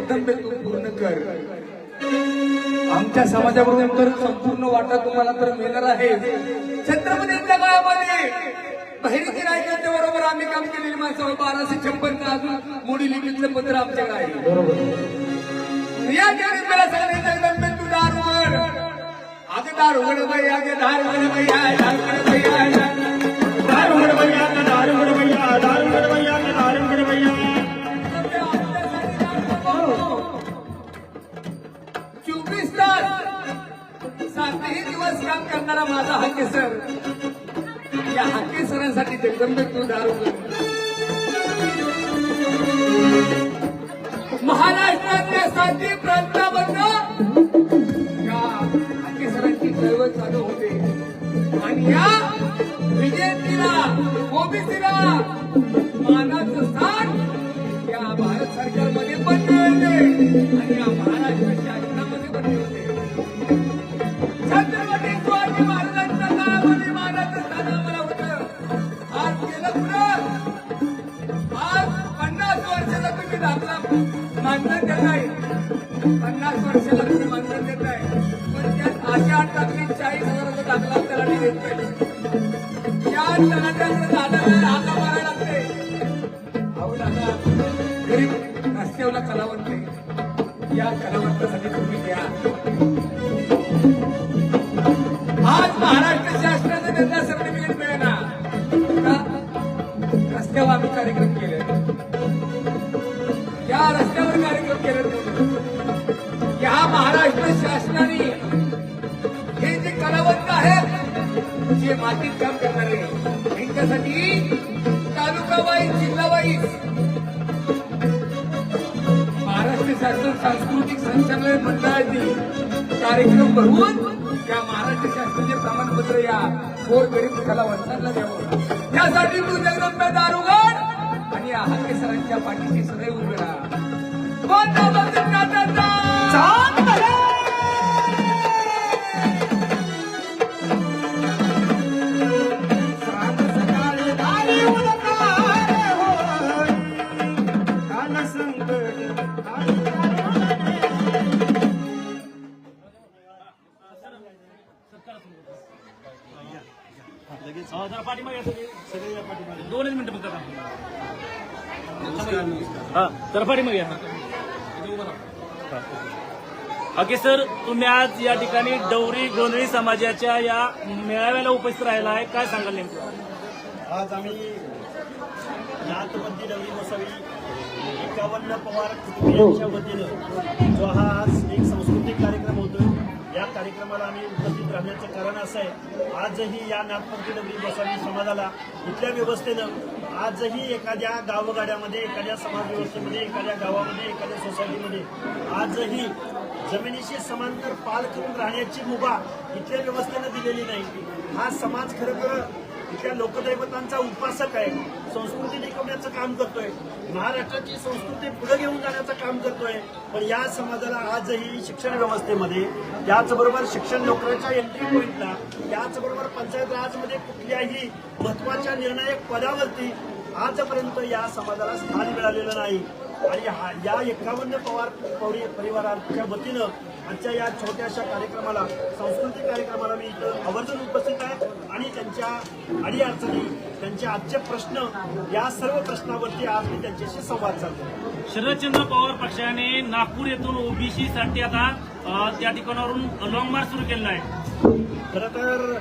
जगदंबे तू पूर्ण कर. आमच्या समाजाकडून तर संपूर्ण वाटा तुम्हाला तर मिळणार आहे. छत्रपतींच्या काळामध्ये बहिणीची रायकांच्या बरोबर आम्ही काम केलेली माणसं 1256 अजून मोडी लिपीतलं पत्र आमच्याकडे आहे. बरोबर. या जगदंबेला सांगणे जगदंबे तू दार उघड. आगे दार उघड बाई, आगे दार उघड बाई, दार उघड बाई, दार उघड बाई, दार उघड बाई, दार उघड बाई, दार उघड बाई. 24 तास 7ही दिवस काम करणारा माझा हाकेसर. या हाकेसरांसाठी जगदंबे तू दार उघड. महाराष्ट्रातल्या 7 प्रांतामधनं या हाकेसरांची चळवळ चालू होते आणि या विजयंतीला ओबीसीला मानाचं स्थान या भारत सरकारमध्ये पण मिळते आणि या महाराष्ट्र शासनामध्ये पण मिळते. छत्रपती शिवाजी महाराजांच्या काळामध्ये मानाचं स्थान आम्हाला होतं. आज गेलं पुढं. आज 50 वर्षाला तुम्ही दाखला मानधन देत आहे. 50 वर्षाला तुम्ही मानधन देत आहे. पण त्यात अशा अर्थातली 40,000चा दाखला त्याला देत नाही. या तलाट्याकडे दादाला हाका मारायला लागते. अहो दादा, गरीब रस्त्यावरला कलावंत नाही. या कलावंतासाठी तुम्ही द्या. आज महाराष्ट्र शासनाचं त्यांना सर्टिफिकेट मिळेना का? रस्त्यावर आम्ही कार्यक्रम केले. या रस्त्यावर कार्यक्रम केले. या महाराष्ट्र शासनाने हे जे कलावंत आहेत, जे मातीत काम करणारे, त्यांच्यासाठी तालुका वाईज, जिल्हा वाईज महाराष्ट्र शासन सांस्कृतिक संचालन मंडळाची कार्यक्रम भरवून त्या महाराष्ट्र शासनाचे प्रमाणपत्र या गोरगरीब कलावंतांना द्यावं. त्यासाठी तू जगदंबे दार उघड आणि या हाकेसरांच्या पाठीशी सदैव उभे राहा. दोनच मिनिटं फक्त हा तर पाठीमागे या. ओके सर, तुम्ही आज या ठिकाणी डवरी गोंधळी समाजाच्या या मेळाव्याला उपस्थित राहिला आहे, काय सांगाल नेमकं? आज आम्ही नाथबंदी डवरी गोसावी 51 पवार कुटुंबियांच्या वतीनं जो हा आज एक सांस्कृतिक कार्यक्रम होतो, या कार्यक्रमाला आम्ही उपस्थित राहण्याचं कारण असं आहे, आजही या नाथपंथी डवरी गोसावी समाजाला इथल्या व्यवस्थेनं आजही एखाद्या गावगाड्यामध्ये, एखाद्या समाज व्यवस्थेमध्ये, एखाद्या गावामध्ये, एखाद्या सोसायटीमध्ये आजही जमिनीशी समांतर पाल करून राहण्याची मुभा इथल्या व्यवस्थेनं दिलेली नाही. हा समाज खरं तर इथल्या लोकदैवतांचा उपासक आहे, संस्कृती टिकवण्याचं काम करतोय, महाराष्ट्राची संस्कृती पुढे घेऊन जाण्याचं काम करतोय. पण या समाजाला आजही शिक्षण व्यवस्थेमध्ये, त्याचबरोबर शिक्षण नोकऱ्याच्या एंट्री पॉईंटला, त्याचबरोबर पंचायत राजमध्ये कुठल्याही महत्वाच्या निर्णायक पदावरती आजपर्यंत या समाजाला स्थान मिळालेलं नाही. आणि या 51 पवार परिवाराच्या वतीनं आजच्या या छोट्याशा कार्यक्रमाला, सांस्कृतिक कार्यक्रमाला मी इथं आवर्जून उपस्थित आहे आणि त्यांच्या अडीअडचणी, त्यांचे आजचे प्रश्न, या सर्व प्रश्नावरती आज मी त्यांच्याशी संवाद साधतो. शरदचंद्र पवार पक्षाने नागपूर येथून ओबीसी साठी आता त्या ठिकाणावरून लॉंग मार्च सुरू केलेला आहे. खरं तर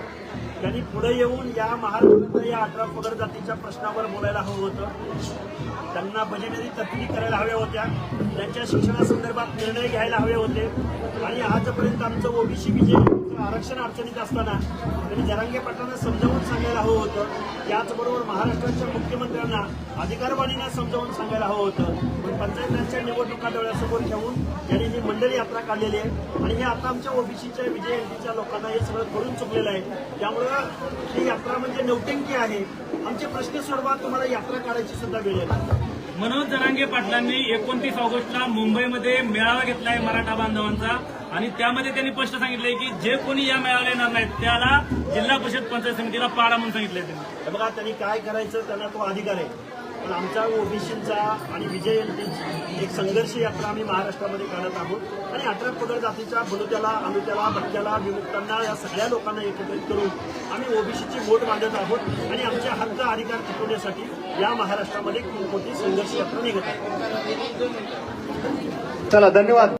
त्यांनी पुढे येऊन या महाराष्ट्रातल्या या 18 पगड जातीच्या प्रश्नावर बोलायला हवं होतं. त्यांना बजेटरी तरतुदी करायला हव्या होत्या, त्यांच्या शिक्षणासंदर्भात निर्णय घ्यायला हवे होते. आणि आजपर्यंत आमचं ओबीसी विजय आरक्षण अडचणीत असताना त्यांनी जरांगे पाटलांना समजावून सांगायला हवं होतं. त्याचबरोबर महाराष्ट्राच्या मुख्यमंत्र्यांना अधिकारवाणीनं समजावून सांगायला हवं होतं. पण पंचायतांच्या निवडणुका डोळ्यासमोर ठेवून त्यांनी ही मंडळी यात्रा काढलेली आहे आणि हे आता आमच्या ओबीसीच्या विजयंतीच्या लोकांना हे सगळं करून चुकलेलं आहे. त्यामुळं ही यात्रा म्हणजे नौटंकी आहे. आमचे प्रश्न सोडवा, तुम्हाला यात्रा काढायची सुद्धा वेळ आहे. मनोज जरांगे पाटलांनी 29 ऑगस्टला मुंबईमध्ये मेळावा घेतला आहे मराठा बांधवांचा आणि त्यामध्ये त्यांनी स्पष्ट सांगितलंय की जे कोणी या मेळाव्याला येणार नाहीत त्याला जिल्हा परिषद पंचायत समितीला पाडा म्हणून सांगितलंय. त्यांनी बघा, त्यांनी काय करायचं त्यांना तो अधिकार आहे. पण आमच्या ओबीसींचा आणि विजयंतीची एक संघर्ष यात्रा आम्ही महाराष्ट्रामध्ये काढत आहोत आणि 18 पगड जातीच्या बलुत्याला अनुत्याला भटक्याला विमुक्तांना या सगळ्या लोकांना एकत्रित करून आम्ही ओबीसीची वोट मांडत आहोत आणि आमच्या हक्क अधिकार टिकवण्यासाठी या महाराष्ट्रामध्ये खूप मोठी संघर्ष यात्रा निघत आहे. चला धन्यवाद.